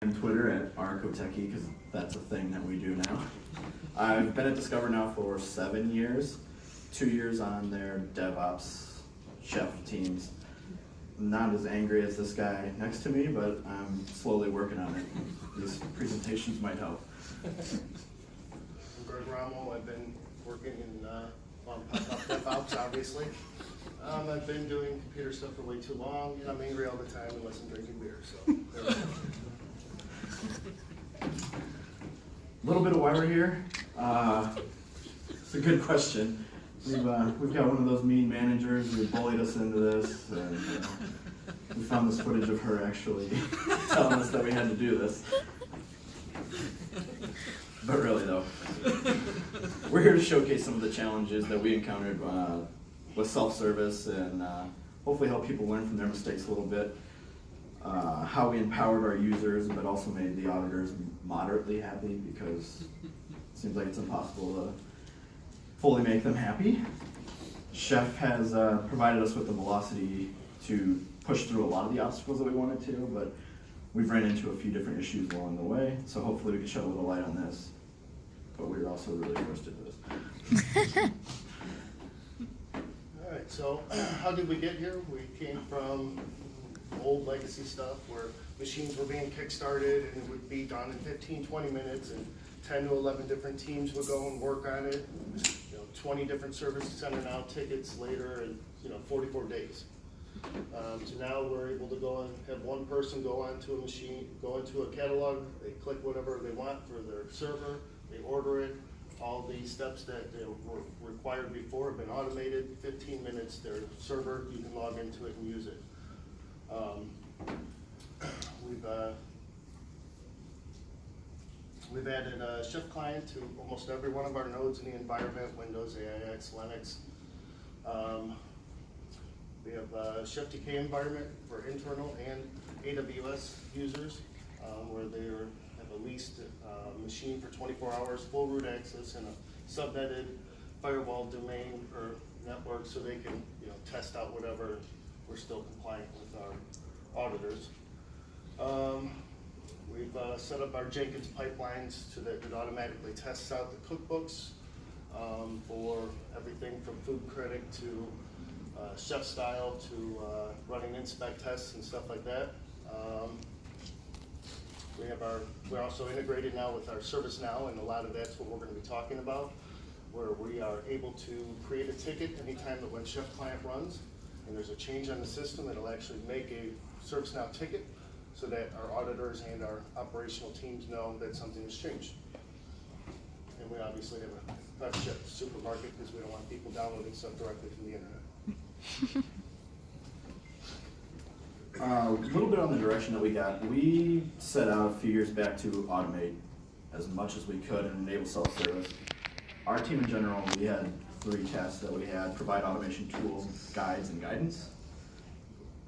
on Twitter at Kotecki because that's a thing that we do now. I've been at Discover now for 7 years, 2 years on their DevOps chef teams. Not as angry as this guy next to me, but I'm slowly working on it. These presentations might help. I'm Rommel. I've been working in DevOps, obviously. I've been doing computer stuff for way too long, and I'm angry all the time unless I'm drinking beer. So there we go. A little bit of why we're here. It's a good question. We've got one of those mean managers who bullied us into this, and we found this footage of her actually telling us that we had to do this. But really though, we're here to showcase some of the challenges that we encountered with self-service and hopefully help people learn from their mistakes a little bit. How we empowered our users, but also made the auditors moderately happy because it seems like it's impossible to fully make them happy. Chef has provided us with the velocity to push through a lot of the obstacles that we wanted to, but we've ran into a few different issues along the way, so hopefully we can shed a little light on this. But we're also really close to this. All right, so how did we get here? We came from old legacy stuff where machines were being kick-started and it would be done in 15, 20 minutes and 10 to 11 different teams would go and work on it. 20 different service center now tickets later and 44 days. So now we're able to go and have one person go onto a machine, go into a catalog, they click whatever they want for their server, they order it. All the steps that they were required before have been automated. 15 minutes, their server, you can log into it and use it. We've added a chef client to almost every one of our nodes in the environment, Windows, AIX, Linux. We have a ChefDK environment for internal and AWS users, where they have a leased machine for 24 hours, full root access, and a subnetted firewall domain or network, so they can test out whatever. We're still compliant with our auditors. We've set up our Jenkins pipelines so that it automatically tests out the cookbooks for everything from food critic to chef style to running inspect tests and stuff like that. We're also integrated now with our ServiceNow, and a lot of that's what we're going to be talking about, where we are able to create a ticket anytime that when Chef Client runs and there's a change on the system, it'll actually make a ServiceNow ticket so that our auditors and our operational teams know that something has changed. And we obviously have a Fresh Chef supermarket because we don't want people downloading stuff directly from the internet. A little bit on the direction that we got. We set out a few years back to automate as much as we could and enable self-service. Our team in general, we had 3 tasks that we had: provide automation tools, guides, and guidance.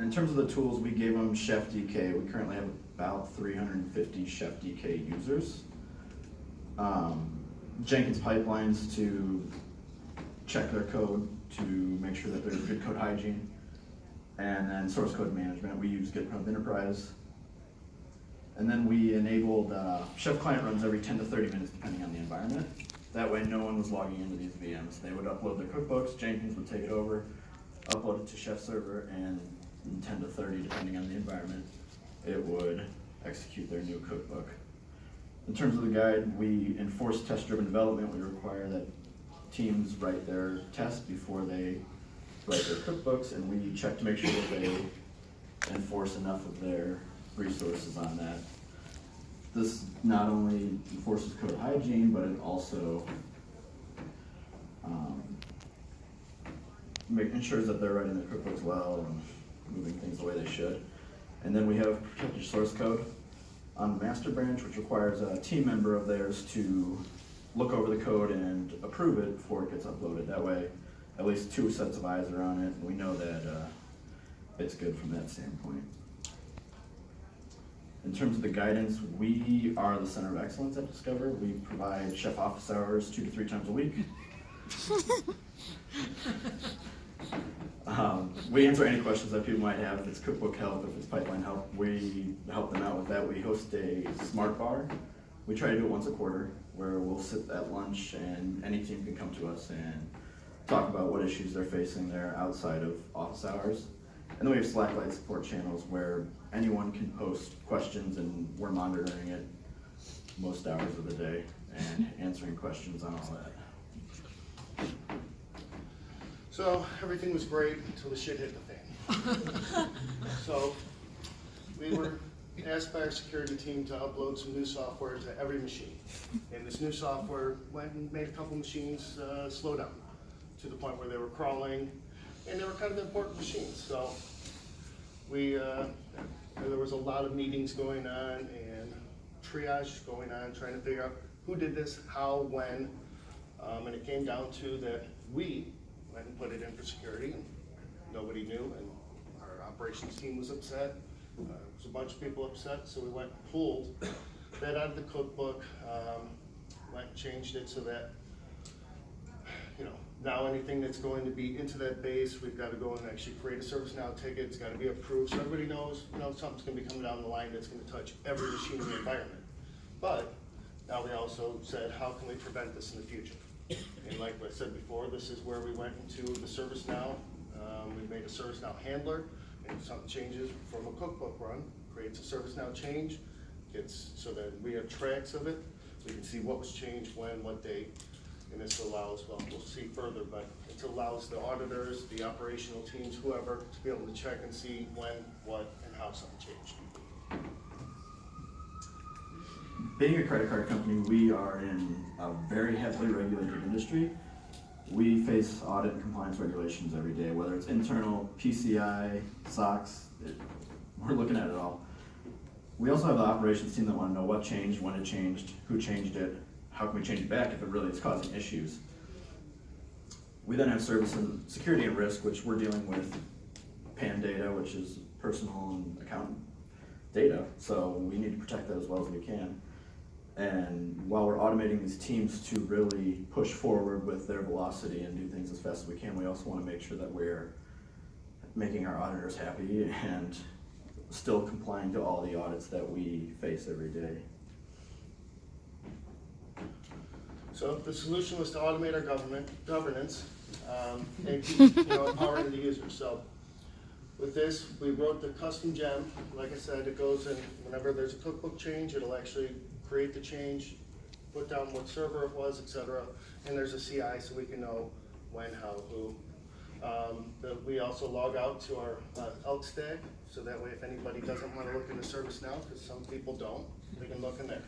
In terms of the tools, we gave them ChefDK. We currently have about 350 ChefDK users. Jenkins pipelines to check their code to make sure that there's good code hygiene. And then source code management, we use GitHub Enterprise. And then we enabled Chef Client runs every 10 to 30 minutes depending on the environment. That way no one was logging into these VMs. They would upload their cookbooks, Jenkins would take it over, upload it to Chef Server, and in 10 to 30, depending on the environment, it would execute their new cookbook. In terms of the guide, we enforce test-driven development. We require that teams write their tests before they write their cookbooks, and we check to make sure that they enforce enough of their resources on that. This not only enforces code hygiene, but it also ensures that they're writing their cookbooks well and moving things the way they should. And then we have protected source code on the master branch, which requires a team member of theirs to look over the code and approve it before it gets uploaded. That way, at least 2 sets of eyes are on it, and we know that it's good from that standpoint. In terms of the guidance, we are the center of excellence at Discover. We provide chef office hours 2 to 3 times a week. We answer any questions that people might have. If it's cookbook help, if it's pipeline help, we help them out with that. We host a smart bar. We try to do it once a quarter, where we'll sit at lunch and any team can come to us and talk about what issues they're facing there outside of office hours. And then we have Slacklight support channels where anyone can post questions, and we're monitoring it most hours of the day and answering questions on all that. So everything was great until the shit hit the fan. So we were asked by our security team to upload some new software to every machine. And this new software went and made a couple machines slow down to the point where they were crawling, and they were kind of important machines. So we, there was a lot of meetings going on and triage going on, trying to figure out who did this, how, when, and it came down to that we went and put it in for security, and nobody knew, and our operations team was upset. There was a bunch of people upset, so we went and pulled that out of the cookbook, went and changed it so that, you know, now anything that's going to be into that base, we've got to go and actually create a ServiceNow ticket. It's got to be approved, so everybody knows, you know, something's going to be coming down the line that's going to touch every machine in the environment. But now we also said, how can we prevent this in the future? And like I said before, this is where we went into the ServiceNow. We made a ServiceNow handler, and if something changes from a cookbook run, creates a ServiceNow change, gets so that we have tracks of it. We can see what was changed, when, what date, and this allows, well, we'll see further, but it allows the auditors, the operational teams, whoever, to be able to check and see when, what, and how something changed. Being a credit card company, we are in a very heavily regulated industry. We face audit and compliance regulations every day, whether it's internal, PCI, SOX, we're looking at it all. We also have the operations team that want to know what changed, when it changed, who changed it, how can we change it back if it really is causing issues. We then have service and security and risk, which we're dealing with PAN data, which is personal and account data, so we need to protect that as well as we can. And while we're automating these teams to really push forward with their velocity and do things as fast as we can, we also want to make sure that we're making our auditors happy and still complying to all the audits that we face every day. So the solution was to automate our governance, and empowering the users. So with this, we wrote the custom gem. Like I said, it goes in whenever there's a cookbook change, it'll actually create the change, put down what server it was, etc. And there's a CI so we can know when, how, who. We also log out to our elk stack, so that way if anybody doesn't want to look into ServiceNow, because some people don't, they can look in there.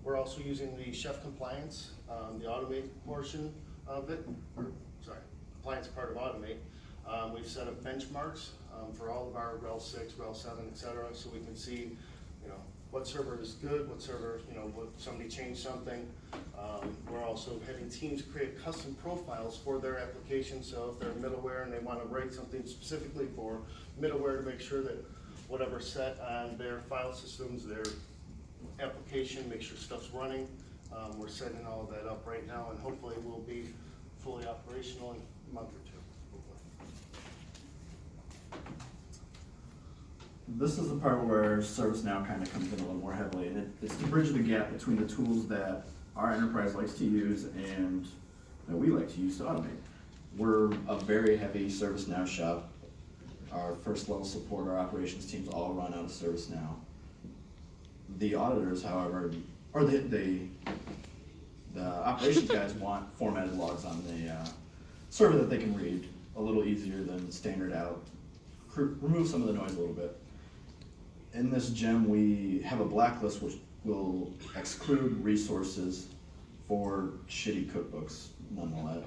We're also using the Chef Compliance, the Automate portion of it, or sorry, compliance part of Automate. We've set up benchmarks for all of our RHEL 6, RHEL 7, etc., so we can see, you know, what server is good, what server, you know, what somebody changed something. We're also having teams create custom profiles for their application, so if they're middleware and they want to write something specifically for middleware to make sure that whatever's set on their file systems, their application, make sure stuff's running. We're setting all of that up right now, and hopefully we'll be fully operational in a month or two. This is the part where ServiceNow kind of comes in a little more heavily, and it's to bridge the gap between the tools that our enterprise likes to use and that we like to use to automate. We're a very heavy ServiceNow shop. Our first level support, our operations teams all run out of ServiceNow. The auditors, however, or the operations guys want formatted logs on the server that they can read a little easier than standard out. Remove some of the noise a little bit. In this gem, we have a blacklist which will exclude resources for shitty cookbooks, nonetheless.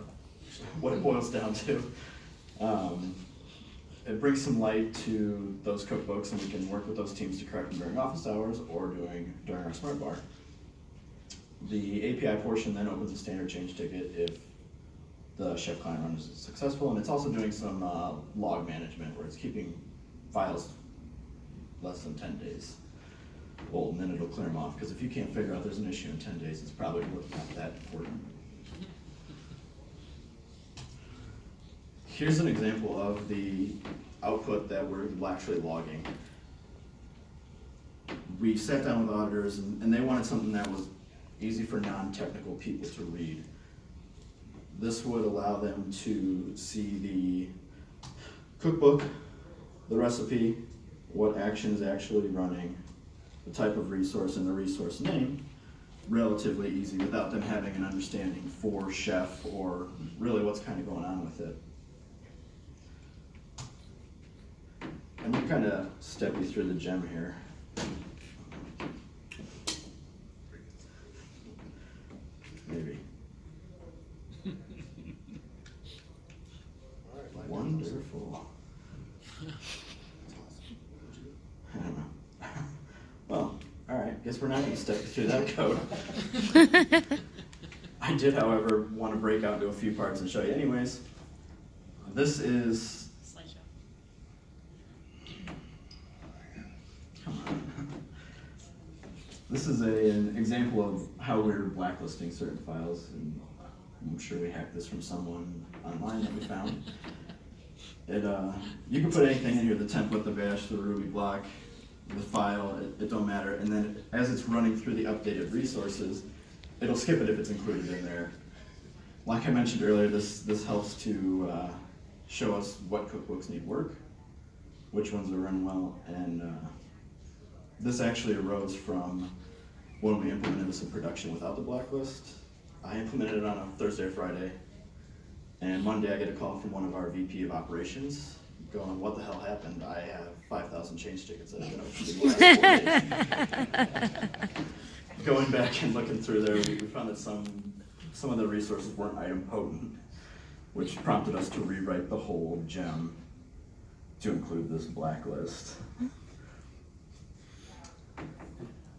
What it boils down to. It brings some light to those cookbooks, and we can work with those teams to correct them during office hours or during our smart bar. The API portion then opens a standard change ticket if the chef client run is successful, and it's also doing some log management where it's keeping files less than 10 days old, and then it'll clear them off, because if you can't figure out there's an issue in 10 days, it's probably not that important. here's an example of the output that we're actually logging. We sat down with auditors and they wanted something that was easy for non-technical people to read. This would allow them to see the cookbook, the recipe, what action is actually running, the type of resource and the resource name, relatively easy without them having an understanding for chef or really what's kind of going on with it. And we'll kind of step you through the gem here. Maybe. Wonderful. I don't know. Well, all right, guess we're not going to step you through that code. I did, however, want to break out into a few parts and show you anyways. This is... Slideshow. Come on. This is an example of how we're blacklisting certain files, and I'm sure we hacked this from someone online that we found. You can put anything in here, the template, the bash, the Ruby block, the file, it don't matter. And then as it's running through the updated resources, it'll skip it if it's included in there. Like I mentioned earlier, this helps to show us what cookbooks need work, which ones are run well, and this actually arose from when we implemented this in production without the blacklist. I implemented it on a Thursday or Friday, and Monday I get a call from one of our VP of operations going, what the hell happened? I have 5,000 change tickets that have been opened in the last 4 days. Going back and looking through there, we found that some of the resources weren't item potent, which prompted us to rewrite the whole gem to include this blacklist.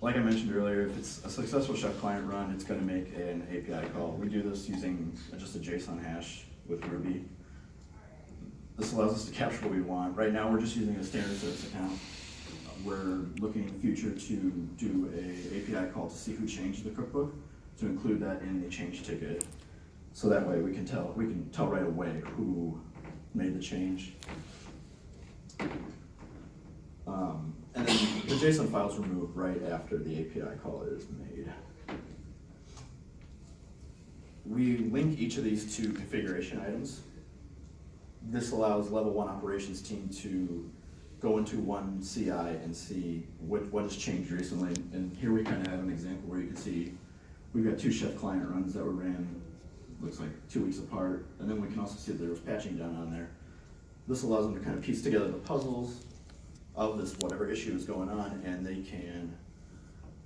Like I mentioned earlier, if it's a successful chef client run, it's going to make an API call. We do this using just a JSON hash with Ruby. This allows us to capture what we want. Right now, we're just using a standard service account. We're looking in the future to do a API call to see who changed the cookbook, to include that in the change ticket. So that way we can tell right away who made the change. And then the JSON files removed right after the API call is made. We link each of these to configuration items. This allows level 1 operations team to go into one CI and see what has changed recently. And here we kind of have an example where you can see we've got 2 chef client runs that were ran, looks like 2 weeks apart. And then we can also see that there was patching done on there. This allows them to kind of piece together the puzzles of this whatever issue is going on, and they can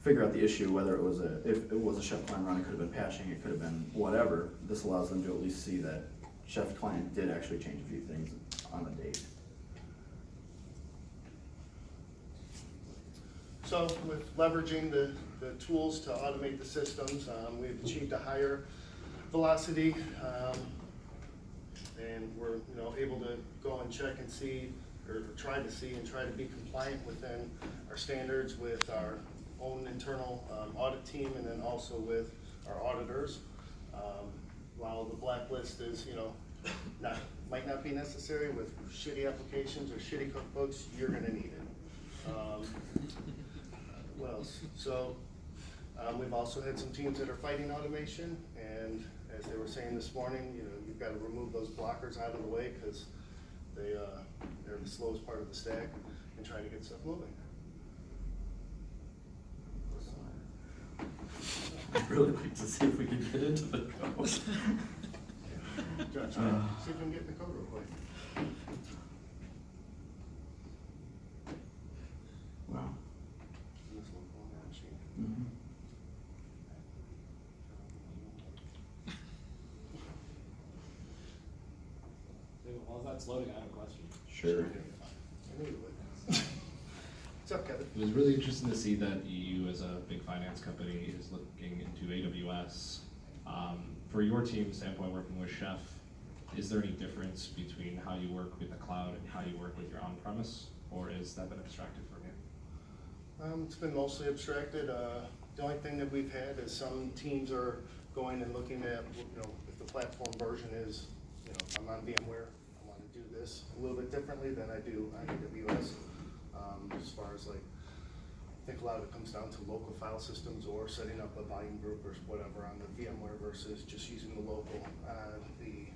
figure out the issue, whether it was if it was a chef client run, it could have been patching, it could have been whatever. This allows them to at least see that chef client did actually change a few things on the date. So with leveraging the tools to automate the systems, we've achieved a higher velocity, and we're able to go and check and see, or try to see and try to be compliant within our standards with our own internal audit team, and then also with our auditors. While the blacklist is, might not be necessary with shitty applications or shitty cookbooks, you're going to need it. What else? So we've also had some teams that are fighting automation, and as they were saying this morning, you've got to remove those blockers out of the way because they're the slowest part of the stack, and try to get stuff moving. I'd really like to see if we can get into the code. Josh, see if we can get in the code real quick. Wow. This one on that machine. Mm-hmm. While that's loading, I have a question. Sure. I knew you would. What's up, Kevin? It was really interesting to see that you, as a big finance company, is looking into AWS. For your team standpoint, working with Chef, is there any difference between how you work with the cloud and how you work with your on-premise, or is that been abstracted from you? It's been mostly abstracted. The only thing that we've had is some teams are going and looking at, if the platform version is, I'm on VMware, I'm this a little bit differently than I do on AWS. As far as like, I think a lot of it comes down to local file systems or setting up a volume group or whatever on the VMware versus just using the local, the